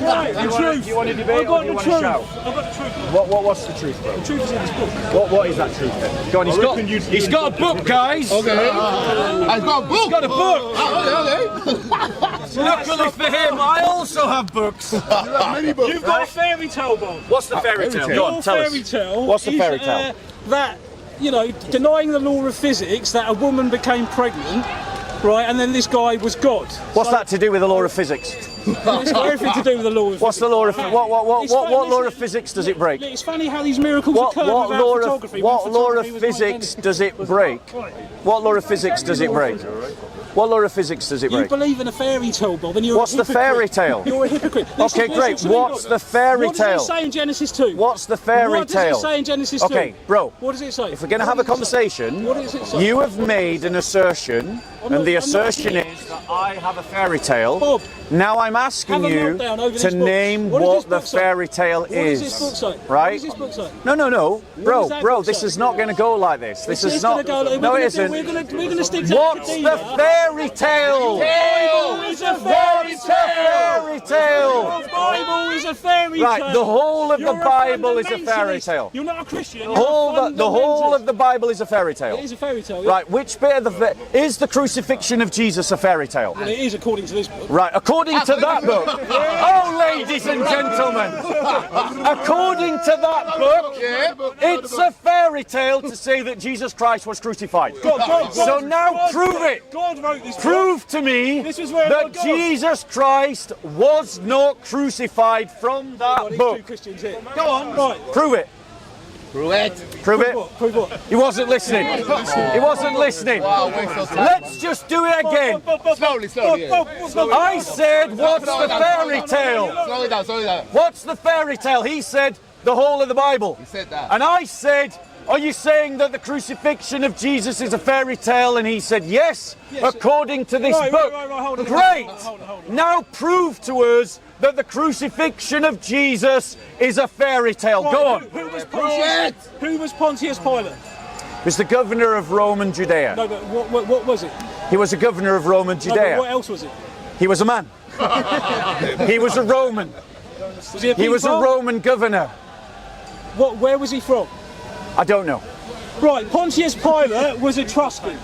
right. The truth. Do you want to debate? I've got the truth. Shout? I've got the truth. What's the truth, bro? The truth is in this book. What is that truth then? Go on, he's got a book, guys. Okay. I've got a book. He's got a book. Okay. Luckily for him, I also have books. You have many books. You've got a fairy tale, Bob. What's the fairy tale? Go on, tell us. Fairy tale. What's the is, fairy tale? That, you know, denying the law of physics, that a woman became pregnant, right, and then this guy was God. What's that to do with the law of physics? It's got everything to do with the law of physics. What's the law of what law of physics does it break? It's funny how these miracles occur without photography. What law of physics does it break? What law of physics does it break? What law of physics does it break? You believe in a fairy tale, Bob, and you're What's a the hypocrite. fairy tale? You're a hypocrite. Okay, great. What's the fairy tale? What does it say in Genesis 2? What's the fairy tale? What does it say in Genesis 2? Okay, bro. What does it say? If we're going to have a conversation, what does it say? you have made an assertion, and the assertion is that I have a fairy tale. Bob, now I'm asking you to name what the fairy tale is. What does this book say? Right? What does this book say? No. Bro, this is not going to go like this. This is not. No, it isn't. We're going to stick to What's the fairy tale? The Bible is a fairy tale. The Bible is a fairy tale. Right, the whole of the Bible is a fairy tale. You're not a Christian. The whole of the Bible is a fairy tale. It is a fairy tale. Yeah. Right, which bit of is the crucifixion of Jesus a fairy tale? Well, it is according to this book. Right, according to that book. Oh, ladies and gentlemen, according to that book, it's a fairy tale to say that Jesus Christ was crucified. So now prove it. God wrote this book. Prove to me that Jesus Christ was not crucified from that book. Go on. Right. Prove it. Prove it. Prove it. Prove what? He wasn't listening. He wasn't listening. Let's just do it again. Slowly. I said, what's the fairy tale? Slow it down. What's the fairy tale? He said, the whole of the Bible. He said that. And I said, are you saying that the crucifixion of Jesus is a fairy tale? And he said, yes, according to this book. Hold on, Great. hold on. Now prove to us that the crucifixion of Jesus is a fairy tale. Right, Go on. Who was Pontius Pilate? He was the governor of Rome and Judea. No, but what was it? He was a governor of Rome and No, Judea. but what else was it? He was a man. He was a Roman. He was a Roman governor. Where was he from? I don't know. Right, Pontius Pilate was Etruscan.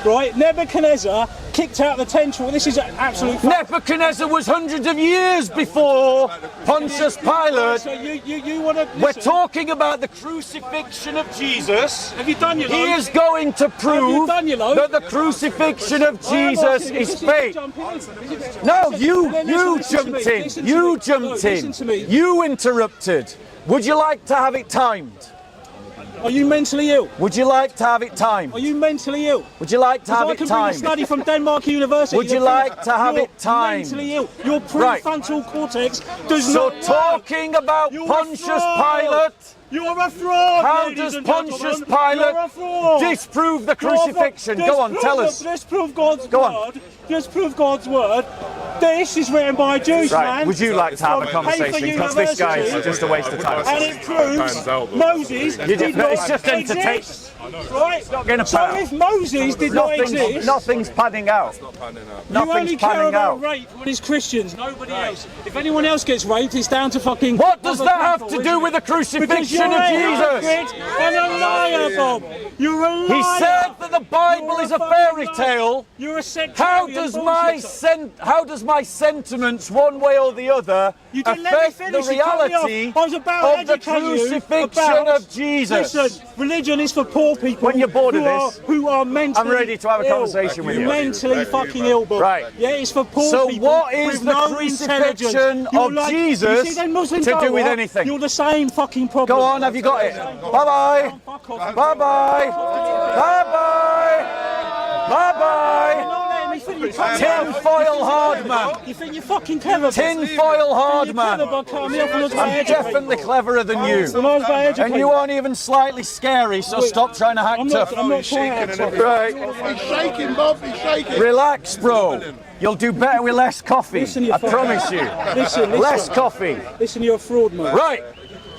Right, Nebuchadnezzar kicked out the temple. This is an absolute fact. Nebuchadnezzar was hundreds of years before Pontius Pilate. So you want to? We're talking about the crucifixion of Jesus. Have you done your load? He is going to prove that the crucifixion of Jesus is fake. No, you jumped in. You jumped in. You interrupted. Would you like to have it timed? Are you mentally ill? Would you like to have it timed? Are you mentally ill? Would you like to have it I can bring a timed? study from Denmark University. Would you like to have it timed? You're mentally ill. Your prefrontal cortex does not. So talking about Pontius Pilate. You're a fraud. How does Pontius Pilate disprove the crucifixion? Go on, tell us. Disprove God's word. Disprove God's word. This is written by a Jewish man. Would you like to have a conversation? Because this guy is just a waste of time. And it proves Moses did not It's just exist. Right? Not going to So if Moses did not exist, nothing's padding out. you only Nothing's care panning about out. rape when it's Christians, nobody else. If anyone else gets raped, it's down to fucking. What does that have to do with the crucifixion of Jesus? And a liar, Bob. You're a liar. He said that the Bible is a fairy tale. You're a sectarian. How does my sentiments, one way or the other, You didn't let me affect finish, the you cut me reality off. I was about of to the educate you crucifixion about- of Jesus? Listen, religion is for poor people. When you're bored of this, who are mentally I'm ready to have a ill. conversation with you. Mentally fucking ill, Bob. Right. Yeah, it's for poor So people. what is with the no crucifixion intelligence. of You're Jesus you see them Muslims to go, do with what? anything? You're the same fucking problem. Go on, have you got it? Bye-bye. Fuck off. Bye-bye. Bye-bye. Bye-bye. Tin foil hard man. You think you're fucking clever? Tin foil hard man. I'm definitely cleverer than you. And you aren't even slightly scary, so stop trying to hack tough. I'm not trying to act. Right. He's shaking, Bob. He's shaking. Relax, bro. You'll do better with less coffee. Listen, you I fucking- promise you. Listen. Less coffee. Listen, you're a fraud, man. Right.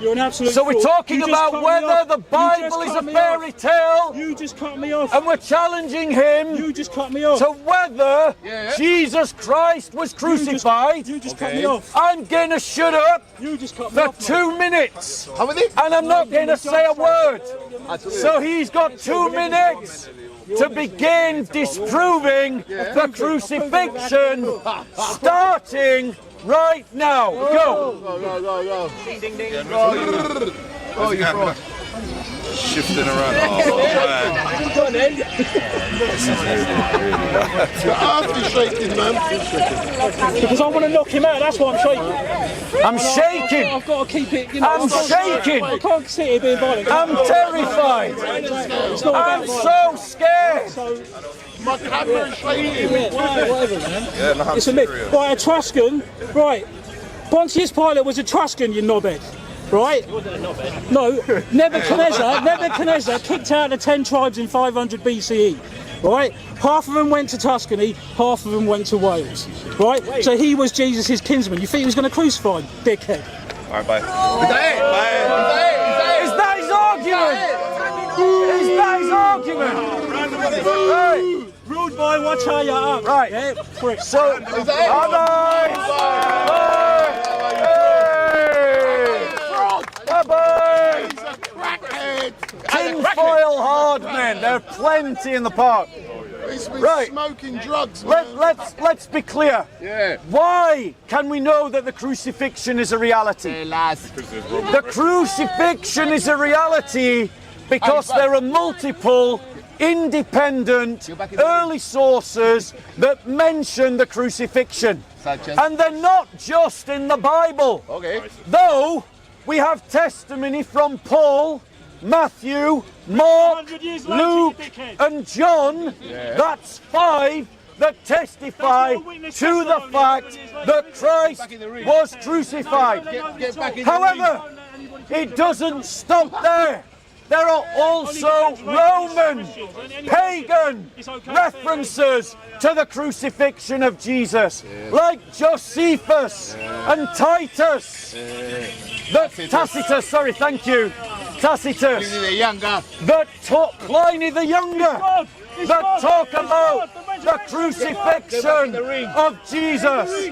You're an absolute So we're fool. talking You just about cut me whether off. the You Bible just is cut a me fairy off. tale, You just cut me off. and we're challenging him You just cut me off. to whether Jesus Christ was crucified. You just cut me off. I'm going to shut up You just cut me for off. 2 minutes, How many? and I'm not going to say a word. So he's got 2 minutes to begin disproving the crucifixion, starting right now. Go. Go. Oh, you fraud. Shifting around. Oh, man. Your arse is shaking, man. Because I want to knock him out. That's why I'm shaking. I'm shaking. I've got to keep it. You know, I'm shaking. I can't sit here being violent. I'm terrified. It's not about I'm violence. so scared. So, My camera is shaking. whatever, man. Yeah, no, I'm It's a myth. serious. Right, Etruscan. Right. Pontius Pilate was Etruscan, you knobhead. Right? No, Nebuchadnezzar kicked out the 10 tribes in 500 BCE. Right? Half of them went to Tuscany, half of them went to Wales. Right? So he was Jesus' kinsman. You think he was going to crucify him, dickhead? All right, bye. Is that his argument? Is that his argument? Right. Rude boy, watch how you're up. Right. Yeah, prick. So, bye-bye. Bye-bye. Tinfoil hard men. There are plenty in the park. He's been Right. smoking drugs, man. Let's be clear. Yeah. Why can we know that the crucifixion is a reality? The crucifixion is a reality because there are multiple independent early sources that mention the crucifixion. And they're not just in the Bible. Okay. Though we have testimony from Paul, Matthew, Mark, 100 years later, Luke, you dickhead. and John. That's 5 that testify to the fact that Christ was crucified. Get back in However, it doesn't stop there. There are also Roman, pagan references to the crucifixion of Jesus, like Josephus and Titus. Tacitus, sorry, thank you. Tacitus. the younger. That talk, Pliny the Younger, that talk about the crucifixion of Jesus.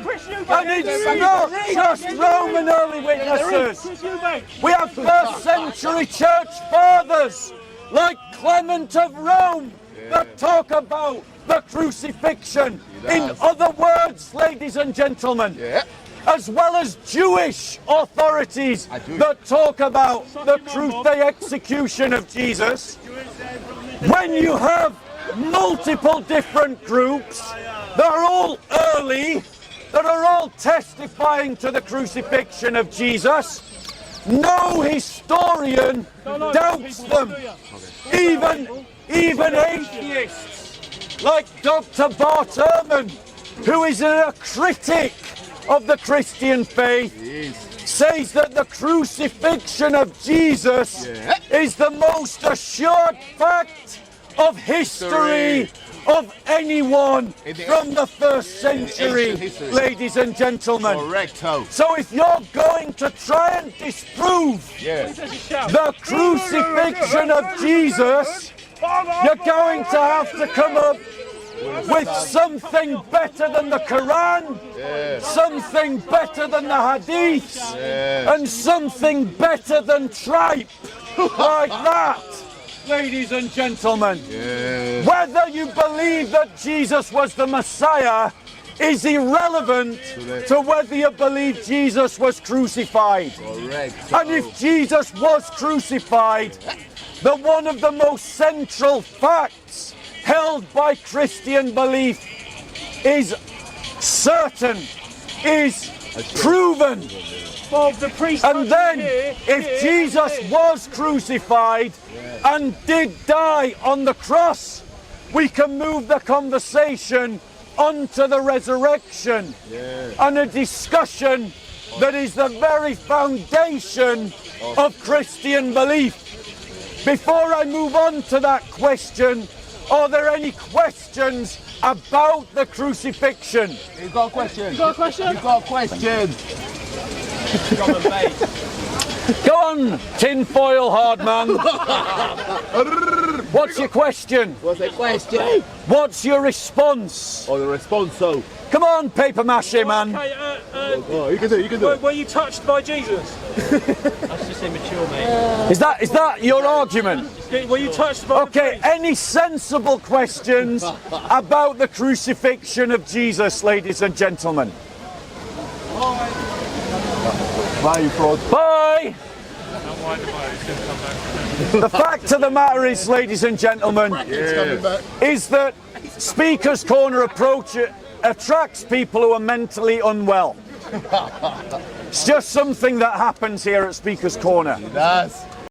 And it's not just Roman early witnesses. We have first century church fathers like Clement of Rome that talk about the crucifixion. In other words, ladies and gentlemen, as well as Jewish authorities that talk about the execution of Jesus. When you have multiple different groups that are all early, that are all testifying to the crucifixion of Jesus, no historian doubts them. Even atheists like Dr. Bart Ehrman, who is a critic of the Christian faith, says that the crucifixion of Jesus is the most assured fact of history of anyone from the first century, ladies and gentlemen. Correcto. So if you're going to try and disprove the crucifixion of Jesus, you're going to have to come up with something better than the Quran, something better than the Hadiths, and something better than tripe, like that, ladies and gentlemen. Whether you believe that Jesus was the Messiah is irrelevant to whether you believe Jesus was crucified. And if Jesus was crucified, the one of the most central facts held by Christian belief is certain, is proven. And then, if Jesus was crucified and did die on the cross, we can move the conversation onto the resurrection and a discussion that is the very foundation of Christian belief. Before I move on to that question, are there any questions about the crucifixion? You've got a question. You got a question? You've got a question. Go on, tinfoil hard man. What's your question? What's the question? What's your response? Oh, the response, so. Come on, paper mache man. Okay, Oh, you can do it, you can do it. were you touched by Jesus? That's just immature, mate. Is that your argument? Were you touched by Okay, any sensible questions about the crucifixion of Jesus, ladies and gentlemen? Bye, you fraud. Bye! The fact of the matter is, ladies and gentlemen, It's coming back. is that Speaker's Corner approach attracts people who are mentally unwell. It's just something that happens here at Speaker's Corner. That's